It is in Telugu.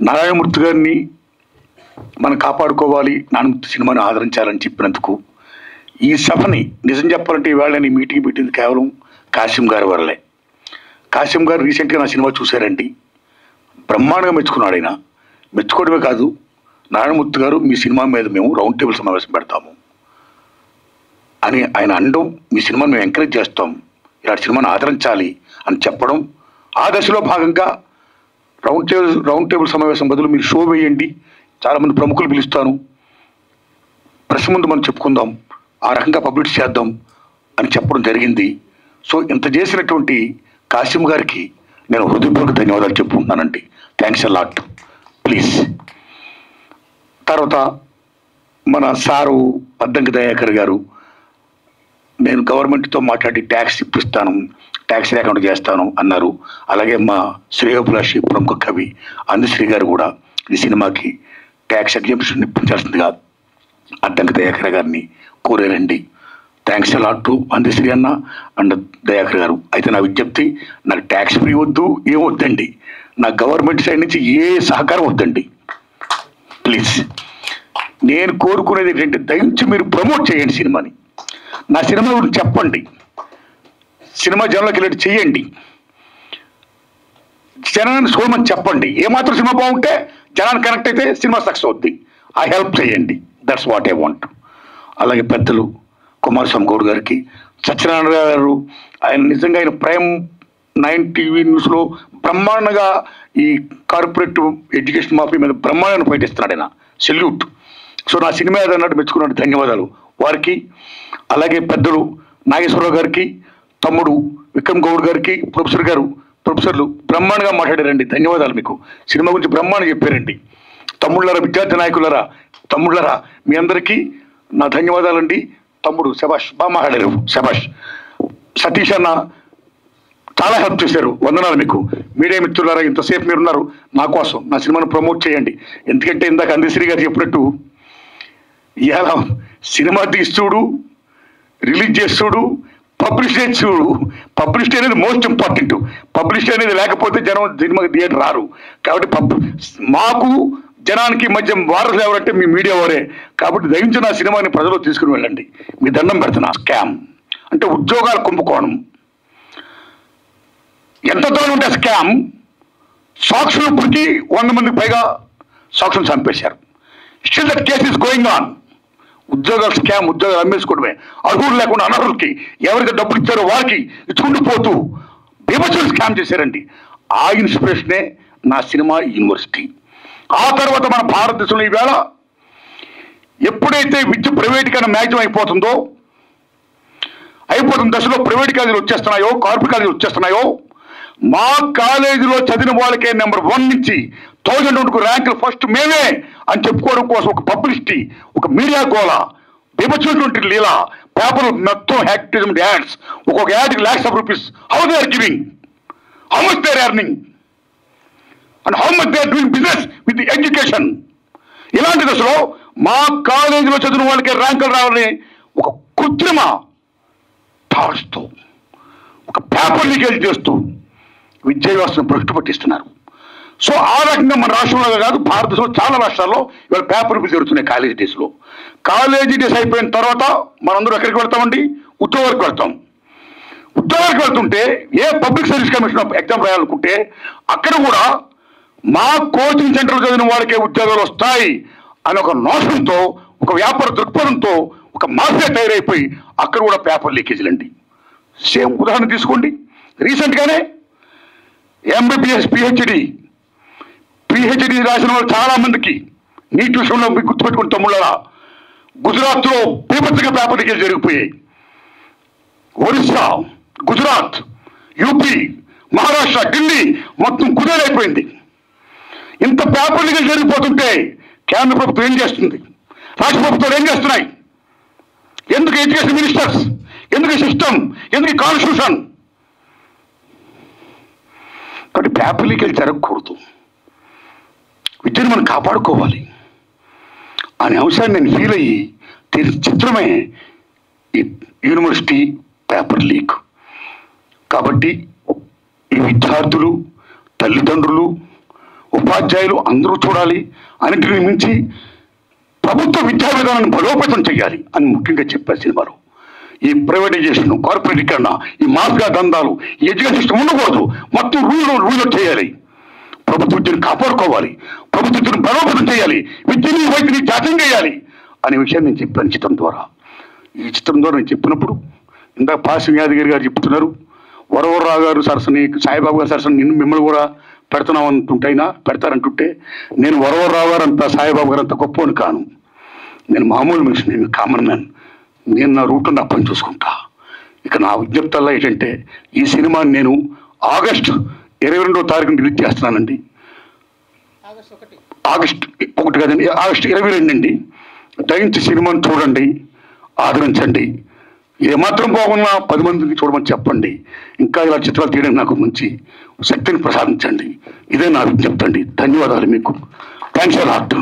నారాయణమూర్తి గారిని మనం కాపాడుకోవాలి, నారాయణమూర్తి సినిమాని ఆదరించాలని చెప్పినందుకు ఈ సభని నిజం చెప్పాలంటే ఈవేళ నేను ఈ మీటింగ్ పెట్టింది కేవలం కాసిం గారి వల్లే. కాసిం గారు రీసెంట్గా నా సినిమా చూశారండి, బ్రహ్మాండంగా మెచ్చుకున్నాడు. ఆయన మెచ్చుకోవడమే కాదు, నారాయణమూర్తి గారు మీ సినిమా మీద మేము రౌండ్ టేబుల్ సమావేశం పెడతాము అని ఆయన అనడం, మీ సినిమాని మేము ఎంకరేజ్ చేస్తాం, ఇలాంటి సినిమాని ఆదరించాలి అని చెప్పడం, ఆ దశలో భాగంగా రౌండ్ టేబుల్ సమావేశం బదులు మీరు షో వేయండి, చాలామంది ప్రముఖులు పిలుస్తాను, ప్రెస్ ముందు మనం చెప్పుకుందాం, ఆ రకంగా పబ్లిష్ చేద్దాం అని చెప్పడం జరిగింది. సో ఇంత చేసినటువంటి కాసిం గారికి నేను హృదయపూర్వక ధన్యవాదాలు చెప్పుకుంటున్నానండి. Thanks a lot. ప్లీజ్. తర్వాత మన సారు అద్దంకి దయాకర్ గారు, నేను గవర్నమెంట్తో మాట్లాడి ట్యాక్స్ ఇప్పిస్తాను, ట్యాక్స్ లేకుండా చేస్తాను అన్నారు. అలాగే మా శ్రేయోభిలాషి ప్రముఖ కవి అందశ్రీ గారు కూడా ఈ సినిమాకి ట్యాక్స్ ఎగ్జామ్షన్ ఇప్పించాల్సిందిగా అద్దంకి దయాకర్ గారిని కోరారండి. Thanks a lot to Andesri అన్న అండ్ దయాకర్ గారు. అయితే నా విజ్ఞప్తి, నాకు ట్యాక్స్ ఫ్రీ వద్దు, ఏం వద్దండి, నా గవర్నమెంట్ సైడ్ నుంచి ఏ సహకారం వద్దండి ప్లీజ్. నేను కోరుకునేది ఏంటంటే దయించి మీరు ప్రమోట్ చేయండి సినిమాని, నా సినిమా గురించి చెప్పండి, సినిమా జనంలోకి వెళ్ళి చేయండి, జనాన్ని చూడమని చెప్పండి. ఏమాత్రం సినిమా బాగుంటే జనాన్ని కనెక్ట్ అయితే సినిమా సక్సెస్ అవుద్ది. ఆ హెల్ప్ చేయండి, దట్స్ వాట్ ఐ వాంట్. అలాగే పెద్దలు కుమారస్వామి గౌడ్ గారికి, సత్యనారాయణ గారు, ఆయన నిజంగా ఆయన ప్రైమ్ 9 టీవీ న్యూస్లో బ్రహ్మాండంగా ఈ కార్పొరేట్ ఎడ్యుకేషన్ మాఫీ మీద బ్రహ్మాండంగా ఫైట్ ఇస్తున్నాడు ఆయన, సెల్యూట్. సో నా సినిమా ఏదన్నట్టు మెచ్చుకున్నట్టు ధన్యవాదాలు వారికి. అలాగే పెద్దలు నాగేశ్వరరావు గారికి, తమ్ముడు విక్రమ్ గౌడ్ గారికి, ప్రొఫెసర్లు బ్రహ్మాండంగా మాట్లాడారండి, ధన్యవాదాలు మీకు. సినిమా గురించి బ్రహ్మాండంగా చెప్పారండి. తమ్ముళ్ళరా, విద్యార్థి నాయకులరా, తమ్ముళ్ళరా, మీ అందరికీ నా ధన్యవాదాలండి. తమ్ముడు శభాష్, బాగా మాట్లాడారు, శభాష్. సతీష్ అన్న చాలా హెల్ప్ చేశారు, వందనాలు మీకు. మీడియా మిత్రులారా, ఇంతసేపు మీరున్నారు నా కోసం, నా సినిమాను ప్రమోట్ చేయండి. ఎందుకంటే ఇందాక అందశ్రీ గారు చెప్పినట్టు ఇవాళ సినిమా తీస్తుడు, రిలీజ్ చేస్తుడు, పబ్లిష్ చేస్తుడు. పబ్లిష్ అనేది మోస్ట్ ఇంపార్టెంట్. పబ్లిష్ అనేది లేకపోతే జనం సినిమాకి థియేటర్ రారు. కాబట్టి మాకు జనానికి మధ్య వారసులు ఎవరంటే మీ మీడియా వారే. కాబట్టి దయించి నా సినిమాని ప్రజలు తీసుకుని వెళ్ళండి, మీ దండం పెడుతున్నా. స్కామ్ అంటే ఉద్యోగాల కుంభకోణం, ఎంత దూరం ఉంటే స్కామ్. సాక్షులు ఇప్పటికీ 100 మందికి పైగా సాక్షులు చంపేశారు. Still that case is going on. ఉద్యోగాలు స్కామ్, ఉద్యోగాలు అమ్మేసుకోవడమే. అర్హులు లేకుండా అనర్హులకి, ఎవరికి డబ్బులు ఇచ్చారో వారికి ఇచ్చుకుంటూ పోతూ బీభత్సంగా స్కామ్ చేశారండి. ఆ ఇన్స్పిరేషనే నా సినిమా యూనివర్సిటీ. ఆ తర్వాత మన భారతదేశంలో ఈవేళ ఎప్పుడైతే విద్య ప్రైవేటీకరణ మ్యాక్సిమం అయిపోతున్న దశలో ప్రైవేట్ కాలేజీలు వచ్చేస్తున్నాయో, కార్పొరేట్ కాలేజీలు వచ్చేస్తున్నాయో, మా కాలేజీలో చదివిన వాళ్ళకే నెంబర్ 1 నుంచి 1000 వరకు ర్యాంకులు ఫస్ట్ మేమే అని చెప్పుకోవడం కోసం ఒక పబ్లిసిటీ, ఒక మీడియా గోళ, విభజించినటువంటి లీలా, పేపర్లు మొత్తం యాక్టివిజం యాడ్స్, ఒక్కొక్క యాడ్కి lakhs of rupees. How they are giving, how much they are earning and how much they are doing business with the education. ఇలాంటి దశలో మా కాలేజీలో చదివిన వాళ్ళకే ర్యాంకులు రావాలని ఒక కృత్రిమ థాట్స్తో, ఒక పేపర్ లీకేజ్ చేస్తూ విద్యా వ్యవస్థను భ్రష్టు పట్టిస్తున్నారు. సో ఆ రకంగా మన రాష్ట్రంలో కాదు, భారతదేశంలో చాలా రాష్ట్రాల్లో ఇవాళ పేపర్ బిల్ జరుగుతున్నాయి కాలేజీ డేస్లో. కాలేజీ డేస్ అయిపోయిన తర్వాత మనందరూ ఎక్కడికి వెళ్తామండి? ఉద్యోగాలకు వెళ్తాం. ఉద్యోగాలకు వెళ్తుంటే ఏ పబ్లిక్ సర్వీస్ కమిషన్ ఎగ్జామ్ రాయాలనుకుంటే అక్కడ కూడా మా కోచింగ్ సెంటర్లో చదివిన వాళ్ళకే ఉద్యోగాలు వస్తాయి అని ఒక నోషంతో, ఒక వ్యాపార దృక్పథంతో ఒక మాఫియా తయారైపోయి అక్కడ కూడా పేపర్ లీకేజీలు అండి. సేమ్ ఉదాహరణ తీసుకోండి, రీసెంట్గానే ఎంబీబీఎస్ పిహెచ్డి రాసిన వాళ్ళు చాలా మందికి నీట్ విషయంలో మీకు గుర్తుపెట్టుకుని తమ్ముళ్ళరా, గుజరాత్లో బీభత్సంగా పేపర్ లీకేజ్ జరిగిపోయాయి. ఒరిస్సా, గుజరాత్, యూపీ, మహారాష్ట్ర, ఢిల్లీ మొత్తం కుదేలైపోయింది. ఇంత పేపర్ లీకేజ్ జరిగిపోతుంటే కేంద్ర ప్రభుత్వం ఏం చేస్తుంది, రాష్ట్ర ప్రభుత్వాలు ఏం చేస్తున్నాయి? ఎందుకు ఎడ్యుకేషన్ మినిస్టర్స్, ఎందుకు సిస్టమ్, ఎందుకు కాన్స్టిట్యూషన్? కాబట్టి పేపర్ లీకేజ్ జరగకూడదు, విద్యను మనం కాపాడుకోవాలి అనే అంశాన్ని నేను ఫీల్ అయ్యి చిత్రమే ఈ యూనివర్సిటీ పేపర్ లీక్. కాబట్టి ఈ విద్యార్థులు, తల్లిదండ్రులు ఉపాధ్యాయులు అందరూ చూడాలి, అన్నింటిని మించి ప్రభుత్వ విద్యా విధానాన్ని బలోపేతం చేయాలి అని ముఖ్యంగా చెప్పారు సినిమాలో. ఈ ప్రైవేటైజేషన్, కార్పొరేటీకరణ, ఈ మాఫియా దందాలు, ఈ ఎడ్యుకేషన్ సిస్టమ్ ఉండకూడదు. మొత్తం రూల్ చేయాలి. ప్రభుత్వ విద్యను కాపాడుకోవాలి, ప్రభుత్వ విద్యను బలోపేతం చేయాలి, విద్యని వైద్యుని జాతీయం చేయాలి అనే విషయాన్ని నేను చెప్పాను చిత్రం ద్వారా. ఈ చిత్రం ద్వారా నేను చెప్పినప్పుడు ఇందాక పాసి యాదగిరి గారు చెప్తున్నారు, వరవరరావు గారు సరసని, సాయిబాబు గారు సరసని మిమ్మల్ని కూడా పెడుతున్నాం అంటుంటైనా పెడతారంటుంటే, నేను వరవరరావు గారు అంత, సాయిబాబు గారు అంత గొప్పని కాను. నేను మామూలు మనిషి, నేను కామన్ మ్యాన్. నేను నా రూట్లో నా పని చూసుకుంటా. ఇక నా విజ్ఞప్తల్లా ఏంటంటే, ఈ సినిమాని నేను ఆగస్టు 22వ తారీఖున రిలీజ్ చేస్తున్నానండి. ఆగస్టు 1 కదండి, ఆగస్టు 22 అండి. దయించి సినిమాని చూడండి, ఆదరించండి. ఏమాత్రం బాగున్నా 10 మందికి చూడమని చెప్పండి. ఇంకా ఇలా చిత్రాలు తీయడానికి నాకు మంచి శక్తిని ప్రసాదించండి. ఇదే నా విజ్ఞప్తి అండి. ధన్యవాదాలు మీకు. Thanks a lot.